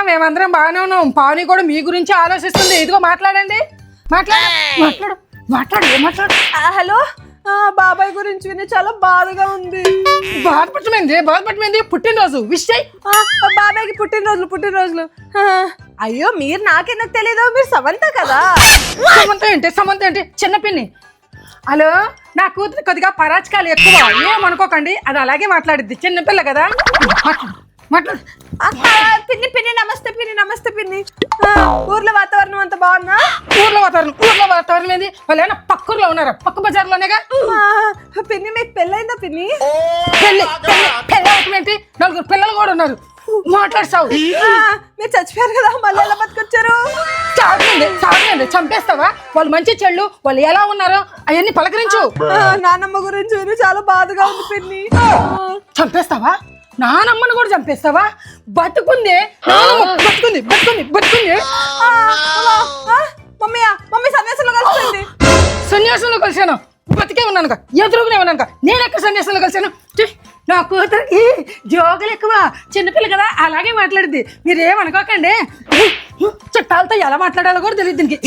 మేమందరం బాగానే ఉన్నాం. పావని కూడా మీ గురించి ఆలోచిస్తుంది. ఇదిగో మాట్లాడండి. మాట్లాడు మాట్లాడు మాట్లాడు ఏం మాట్లాడు. హలో, బాబాయ్ గురించి విని చాలా బాధగా ఉంది. బాధపడమైంది పుట్టినరోజు విష్ చేయి. బాబాయ్కి పుట్టినరోజులు. అయ్యో, మీరు నాకెందుకు తెలీదు? మీరు సమంత కదా. సమంత ఏంటి చిన్న పిన్ని. హలో, నా కూతురు కొద్దిగా పరాచకాలు ఎక్కువ, ఏమనుకోకండి. అది అలాగే మాట్లాడిద్ది, చిన్నపిల్ల కదా. మాట్లాడు. పిన్ని నమస్తే పిన్ని. ఊర్లో వాతావరణం అంతా బాగున్నా? ఊర్లో వాతావరణం ఏంది? వాళ్ళు ఏమైనా పక్కూర్లో ఉన్నారా? పక్క బజార్లోనేగా. పిన్ని, మీకు పెళ్ళైందా పిన్ని? పెళ్ళి ఏంటి? 4 పిల్లలు కూడా ఉన్నారు. మాట్లాడుతావు. మీరు చచ్చిపోయారు కదా, మళ్ళీ ఎలా బతికొచ్చారు? చావుంది చంపేస్తావా? వాళ్ళు మంచి చెళ్ళు, వాళ్ళు ఎలా ఉన్నారో అవన్నీ పలకరించు. నానమ్మ గురించి విని చాలా బాధగా ఉంది పిన్ని. చంపేస్తావా? నానమ్మను కూడా చంపేస్తావా? బతుకుంది. మమ్మీ సన్యాసంలో కలిసాను. బతికే ఉన్నానుక, ఎదురుగునే ఉన్నానుక. నేను ఎక్కడ సన్యాసంలో కలిసాను? నా కూతురికి జోకులు ఎక్కువ, చిన్నపిల్ల కదా అలాగే మాట్లాడుద్ది. మీరేమనుకోకండి. చుట్టాలతో ఎలా మాట్లాడాలో కూడా తెలియదు దీనికి.